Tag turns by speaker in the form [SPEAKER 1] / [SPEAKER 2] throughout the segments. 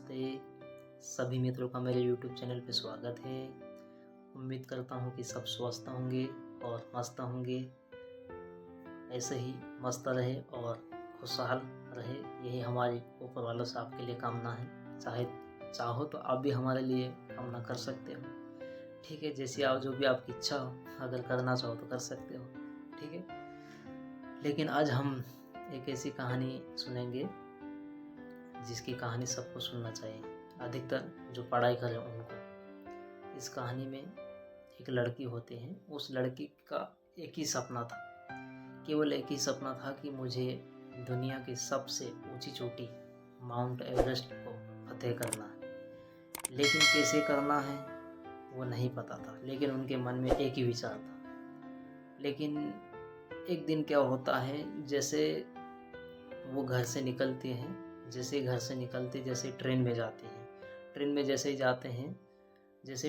[SPEAKER 1] नमस्ते, सभी मित्रों का मेरे यूट्यूब चैनल पे स्वागत है। उम्मीद करता हूँ कि सब स्वस्थ होंगे और मस्त होंगे। ऐसे ही मस्त रहे और खुशहाल रहे, यही हमारी ऊपर वालों से आपके लिए कामना है। चाहो तो आप भी हमारे लिए कामना कर सकते हो, ठीक है। जैसी आप जो भी आपकी इच्छा हो, अगर करना चाहो तो कर सकते हो, ठीक है। लेकिन आज हम एक ऐसी कहानी सुनेंगे जिसकी कहानी सबको सुनना चाहिए, अधिकतर जो पढ़ाई करें उनको। इस कहानी में एक लड़की होती है। उस लड़की का एक ही सपना था, केवल एक ही सपना था कि मुझे दुनिया की सबसे ऊंची चोटी माउंट एवरेस्ट को फतेह करना है। लेकिन कैसे करना है वो नहीं पता था, लेकिन उनके मन में एक ही विचार था। लेकिन एक दिन क्या होता है, जैसे वो घर से निकलती हैं, जैसे ट्रेन में जाती हैं। ट्रेन में जैसे ही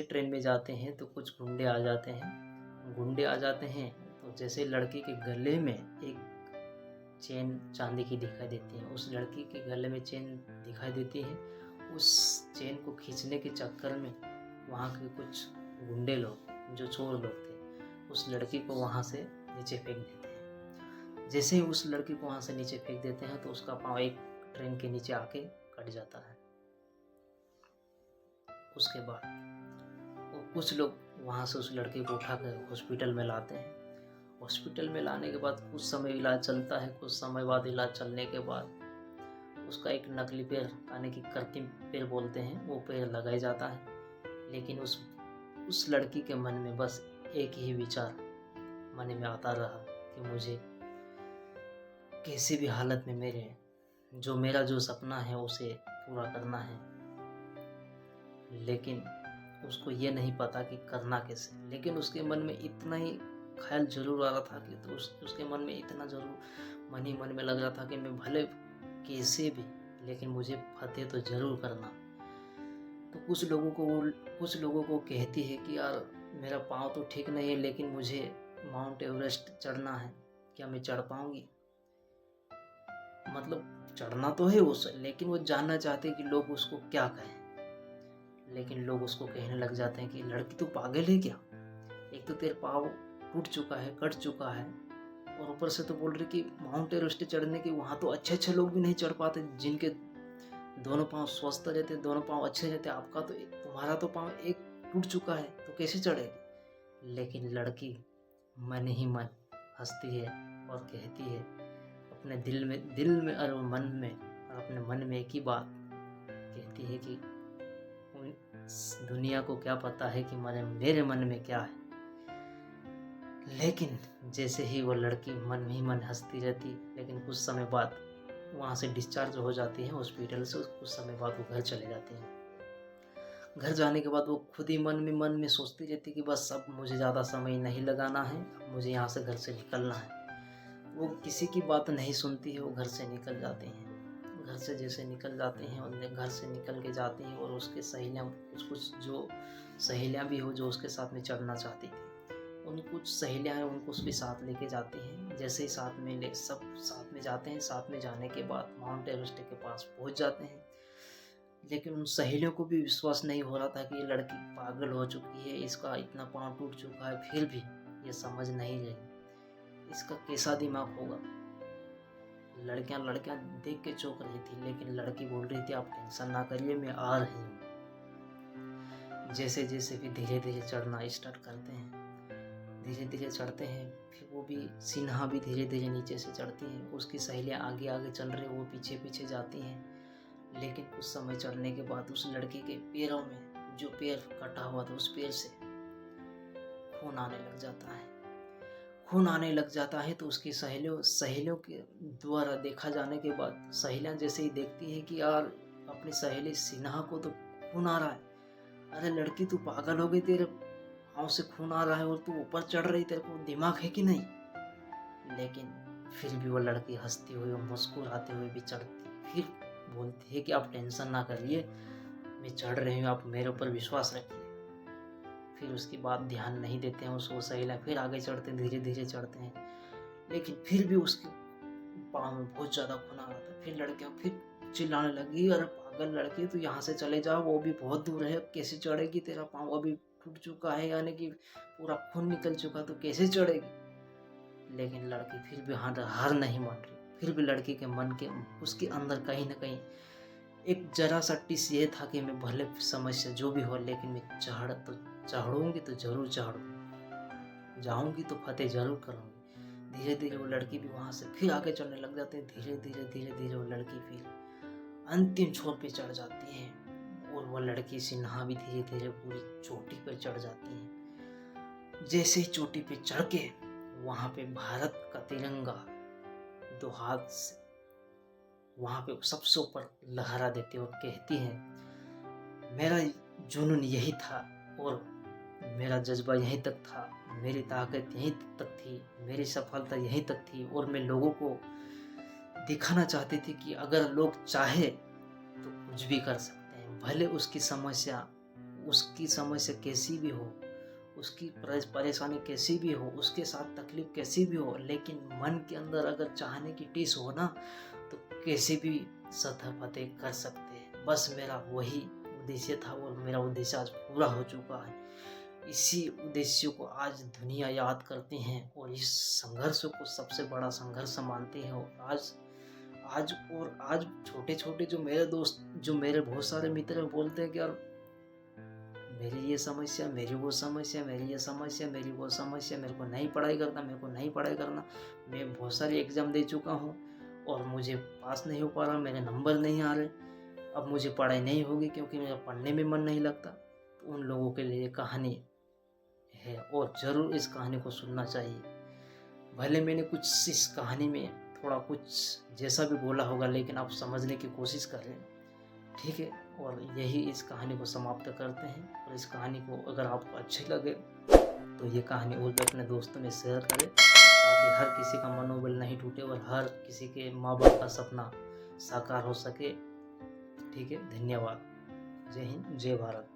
[SPEAKER 1] ट्रेन में जाते हैं तो कुछ गुंडे आ जाते हैं। तो जैसे लड़की के गले में एक चेन चांदी की दिखाई देती है, उस लड़की के गले में चेन दिखाई देती है। उस चेन को खींचने के चक्कर में वहाँ के कुछ गुंडे लोग, जो चोर लोग थे, उस लड़की को वहाँ से नीचे फेंक देते हैं। जैसे ही उस लड़की को वहाँ से नीचे फेंक देते हैं तो उसका पाँव एक ट्रेन के नीचे आके कट जाता है। उसके बाद वो कुछ लोग वहाँ से उस लड़के को उठाकर हॉस्पिटल में लाते हैं। हॉस्पिटल में लाने के बाद कुछ समय इलाज चलता है। कुछ समय बाद इलाज चलने के बाद उसका एक नकली पैर, यानी कि कृत्रिम पैर बोलते हैं, वो पैर लगाया जाता है। लेकिन उस लड़की के मन में बस एक ही विचार मन में आता रहा कि मुझे किसी भी हालत में मेरा जो सपना है उसे पूरा करना है। लेकिन उसको ये नहीं पता कि करना कैसे। लेकिन उसके मन में इतना ही ख्याल जरूर आ रहा था कि तो उसके मन में इतना जरूर मन ही मन में लग रहा था कि मैं भले कैसे भी, लेकिन मुझे फतेह तो जरूर करना। तो कुछ लोगों को कहती है कि यार मेरा पाँव तो ठीक नहीं है, लेकिन मुझे माउंट एवरेस्ट चढ़ना है, क्या मैं चढ़ पाऊंगी? मतलब चढ़ना तो है उस, लेकिन वो जानना चाहते हैं कि लोग उसको क्या कहें। लेकिन लोग उसको कहने लग जाते हैं कि लड़की तो पागल है क्या, एक तो तेरे पाँव टूट चुका है, कट चुका है, और ऊपर से तो बोल रही कि माउंट एवरेस्ट चढ़ने के वहाँ तो अच्छे लोग भी नहीं चढ़ पाते, जिनके दोनों पाँव स्वस्थ रहते, दोनों पाँव अच्छे रहते। तुम्हारा तो पाँव एक टूट चुका है, तो कैसे चढ़ेगी? लेकिन लड़की मन ही मन हंसती है और कहती है अपने दिल में और अपने मन में एक ही बात कहती है कि दुनिया को क्या पता है कि मेरे मन में क्या है। लेकिन जैसे ही वो लड़की मन ही मन हंसती रहती, लेकिन कुछ समय बाद वहाँ से डिस्चार्ज हो जाती है हॉस्पिटल से। कुछ समय बाद वो घर चले जाते हैं। घर जाने के बाद वो खुद ही मन में सोचती रहती कि बस अब मुझे ज़्यादा समय नहीं लगाना है, मुझे यहाँ से घर से निकलना है। वो किसी की बात नहीं सुनती है, वो घर से निकल जाते हैं। घर से जैसे निकल जाते हैं, उन्हें घर से निकल के जाती हैं, और उसके सहेलियाँ कुछ जो सहेलियाँ भी हो जो उसके साथ में चढ़ना चाहती थी, उन कुछ सहेलियाँ हैं, उनको उसके साथ लेके जाती हैं। जैसे ही सब साथ में जाते हैं, साथ में जाने के बाद माउंट एवरेस्ट के पास पहुँच जाते हैं। लेकिन उन सहेलियों को भी विश्वास नहीं हो रहा था कि ये लड़की पागल हो चुकी है, इसका इतना पाँव टूट चुका है, फिर भी ये समझ नहीं रही, इसका कैसा दिमाग होगा। लड़कियां देख के चौंक रही थी, लेकिन लड़की बोल रही थी आप टेंशन ना करिए, मैं आ रही हूँ। जैसे भी धीरे धीरे चढ़ना स्टार्ट करते हैं, धीरे चढ़ते हैं। फिर वो भी सिन्हा भी धीरे धीरे नीचे से चढ़ती हैं। उसकी सहेलियाँ आगे चल रही, वो पीछे जाती हैं। लेकिन कुछ समय चढ़ने के बाद उस लड़की के पैरों में, जो पैर कटा हुआ था, उस पैर से खून आने लग जाता है। तो उसकी सहेलियों के द्वारा देखा जाने के बाद सहेलियां जैसे ही देखती है कि यार अपनी सहेली सिन्हा को तो खून आ रहा है, अरे लड़की तू पागल हो गई, तेरे पाँव से खून आ रहा है और तू ऊपर चढ़ रही, तेरे को दिमाग है कि नहीं? लेकिन फिर भी वो लड़की हंसती हुई और मुस्कुराते हुए भी चढ़ती, फिर बोलती है कि आप टेंशन ना करिए, मैं चढ़ रही हूँ, आप मेरे ऊपर विश्वास रखिए। फिर उसकी बात ध्यान नहीं देते हैं उसको सहेलियाँ, फिर आगे चढ़ते हैं, धीरे चढ़ते हैं। लेकिन फिर भी उसके पाँव में बहुत ज़्यादा खून आ रहा था। फिर लड़कियाँ फिर चिल्लाने लगी, अरे अगर लड़की है तो यहाँ से चले जाओ, वो भी बहुत दूर है, कैसे चढ़ेगी, तेरा पाँव अभी टूट चुका है, यानी कि पूरा खून निकल चुका, तो कैसे चढ़ेगी। लेकिन लड़की फिर भी हार नहीं मान रही। फिर भी लड़की के मन के उसके अंदर कहीं ना कहीं एक जरा सा टिस ये था कि मैं भले समस्या जो भी हो, लेकिन मैं चढ़ूंगी तो जरूर चढ़ूंगी, जाऊंगी तो फतेह जरूर करूंगी। धीरे धीरे वो लड़की भी वहां से फिर आगे चलने लग जाती है। धीरे धीरे वो लड़की फिर अंतिम छोर पे चढ़ जाती है, और वो लड़की सिन्हा भी धीरे धीरे पूरी चोटी पे चढ़ जाती है। जैसे ही चोटी पे चढ़ के वहां पे भारत का तिरंगा 2 हाथ से वहां पे सबसे ऊपर लहरा देती है और कहती है, मेरा जुनून यही था और मेरा जज्बा यहीं तक था, मेरी ताकत यहीं तक थी, मेरी सफलता यहीं तक थी, और मैं लोगों को दिखाना चाहती थी कि अगर लोग चाहे तो कुछ भी कर सकते हैं। भले उसकी समस्या कैसी भी हो, उसकी परेशानी कैसी भी हो, उसके साथ तकलीफ कैसी भी हो, लेकिन मन के अंदर अगर चाहने की टीस हो ना, तो कैसे भी सतह फतेह कर सकते हैं। बस मेरा वही उद्देश्य था और मेरा उद्देश्य आज पूरा हो चुका है। इसी उद्देश्य को आज दुनिया याद करती है और इस संघर्ष को सबसे बड़ा संघर्ष मानती है। और आज छोटे छोटे जो मेरे दोस्त, जो मेरे बहुत सारे मित्र बोलते हैं कि यार मेरी ये समस्या, मेरी वो समस्या, मेरी ये समस्या, मेरी वो समस्या, मेरे को नहीं पढ़ाई करना, मेरे को नहीं पढ़ाई करना। मैं बहुत सारे एग्ज़ाम दे चुका हूँ और मुझे पास नहीं हो पा रहा, मेरे नंबर नहीं आ रहे, अब मुझे पढ़ाई नहीं होगी क्योंकि मेरा पढ़ने में मन नहीं लगता। तो उन लोगों के लिए कहानी है और ज़रूर इस कहानी को सुनना चाहिए। भले मैंने कुछ इस कहानी में थोड़ा कुछ जैसा भी बोला होगा, लेकिन आप समझने की कोशिश करें, ठीक है। और यही इस कहानी को समाप्त करते हैं। और इस कहानी को अगर आपको अच्छी लगे तो ये कहानी और भी अपने दोस्तों में शेयर करें, ताकि हर किसी का मनोबल नहीं टूटे और हर किसी के माँ बाप का सपना साकार हो सके। ठीक है, धन्यवाद। जय हिंद, जय भारत।